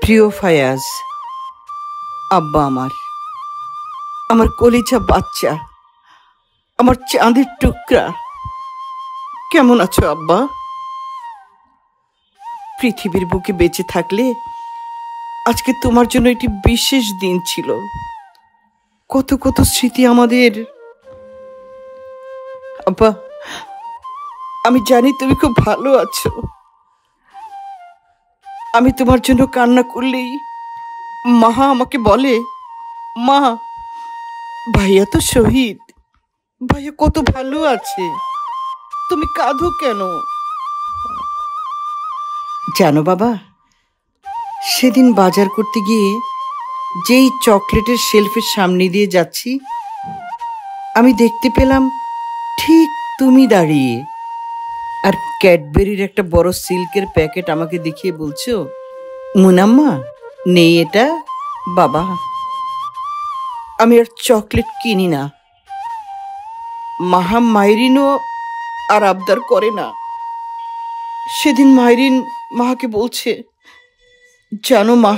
প্রিয় ফায়াজ, আব্বা আমার, আমার কলিজা বাচ্চা, আমার চাঁদের টুকরা, কেমন আছো আব্বা? পৃথিবীর বুকে বেঁচে থাকলে আজকে তোমার জন্য একটি বিশেষ দিন ছিল। কত কত স্মৃতি আমাদের। আব্বা, আমি জানি তুমি খুব ভালো আছো। আমি তোমার জন্য কান্না করলেই মা আমাকে বলে, মা, ভাইয়া তো শহীদ, ভাইয়া কত ভালো আছে, তুমি কাঁদো কেন? জানো বাবা, সেদিন বাজার করতে গিয়ে যেই চকলেটের শেলফের সামনে দিয়ে যাচ্ছি, আমি দেখতে পেলাম ঠিক তুমি দাঁড়িয়ে, আর ক্যাডবেরির একটা বড় সিল্কের প্যাকেট আমাকে দেখিয়ে বলছো, মুনাম্মা, নেই এটা। বাবা, আমি আর চকলেট কিনি না। মাইরিনও আর আবদার করে না। সেদিন মাইরিন মাকে বলছে, জানো মা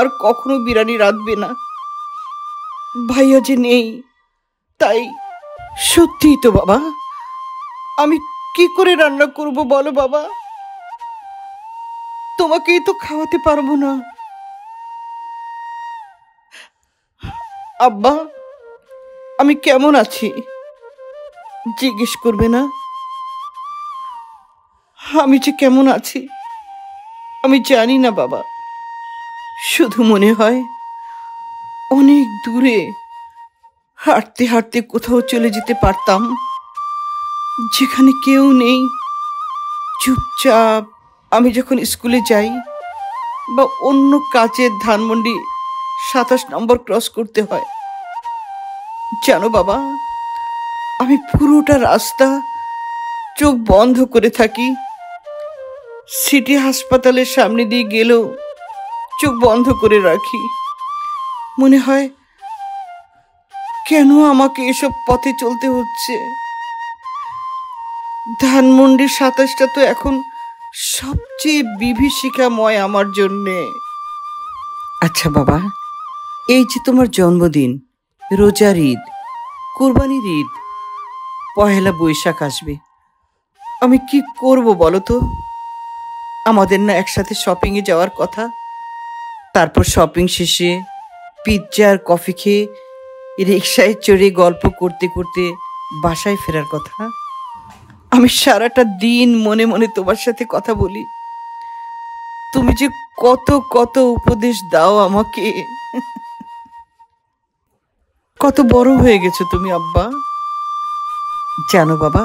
আর কখনো বিরিয়ানি রাঁধবে না, ভাইয়া যে নেই তাই। সত্যিই তো বাবা, আমি কি করে রান্না করব বলো বাবা? তোমাকেই তো খাওয়াতে পারবো না। আব্বা, আমি কেমন আছি জিজ্ঞেস করবে না? আমি যে কেমন আছি আমি জানি না বাবা। শুধু মনে হয় অনেক দূরে হাঁটতে হাঁটতে কোথাও চলে যেতে পারতাম, যেখানে কেউ নেই, চুপচাপ। আমি যখন স্কুলে যাই বা অন্য কাজের ধানমন্ডি 27 নম্বর ক্রস করতে হয়, জানো বাবা, আমি পুরোটা রাস্তা চোখ বন্ধ করে থাকি। সিটি হাসপাতালের সামনে দিয়ে গেলেও চোখ বন্ধ করে রাখি। মনে হয় কেন আমাকে এসব পথে চলতে হচ্ছে। ধানমন্ডির 27টা তো এখন সবচেয়ে বিভীষিকাময় আমার জন্যে। আচ্ছা বাবা, এই যে তোমার জন্মদিন, রোজার ঈদ, কুরবানির ঈদ, পহেলা বৈশাখ আসবে, আমি কি করব বলো তো? আমাদের না একসাথে শপিংয়ে যাওয়ার কথা? তারপর শপিং শেষে পিৎজা আর কফি খেয়ে রিক্সায় চড়ে গল্প করতে করতে বাসায় ফেরার কথা। আমি সারাটা দিন মনে মনে তোমার সাথে কথা বলি। তুমি যে কত কত উপদেশ দাও আমাকে। কত বড় হয়ে গেছো তুমি আব্বা। জানো বাবা,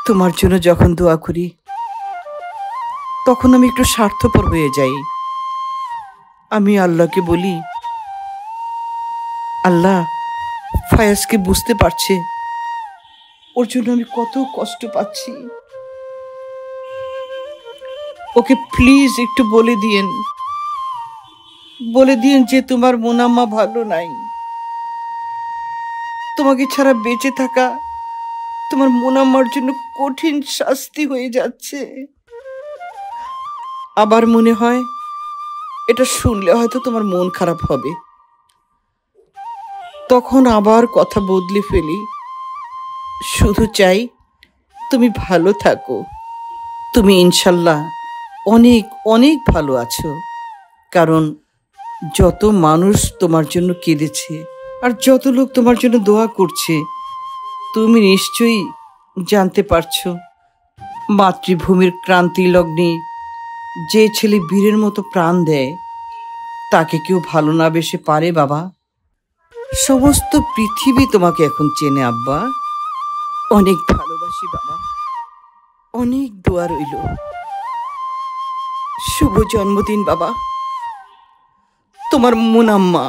তোমার জন্য যখন দোয়া করি তখন আমি একটু স্বার্থপর হয়ে যাই। আমি আল্লাহকে বলি, আল্লাহ ফায়াজকে বুঝতে পারছে ওর জন্য আমি কত কষ্ট পাচ্ছি, ওকে প্লিজ একটু বলে দিয়েন যে তোমার মুনাম্মা ভালো নাই। তোমাকে ছাড়া বেঁচে থাকা তোমার মুনাম্মার জন্য কঠিন শাস্তি হয়ে যাচ্ছে। আবার মনে হয় এটা শুনলে হয়তো তোমার মন খারাপ হবে, তখন আবার কথা বদলে ফেলি। শুধু চাই তুমি ভালো থাকো। তুমি ইনশাল্লাহ অনেক অনেক ভালো আছো, কারণ যত মানুষ তোমার জন্য কেঁদেছে আর যত লোক তোমার জন্য দোয়া করছে, তুমি নিশ্চয়ই জানতে পারছো। মাতৃভূমির ক্রান্তি লগ্নে যে ছেলে বীরের মতো প্রাণ দেয়, তাকে কেউ ভালো না বেসে পারে বাবা? সমস্ত পৃথিবী তোমাকে এখন চেনে আব্বা। অনেক ভালোবাসি বাবা, অনেক দোয়া রইল। শুভ জন্মদিন বাবা, তোমার মুনাম্মা।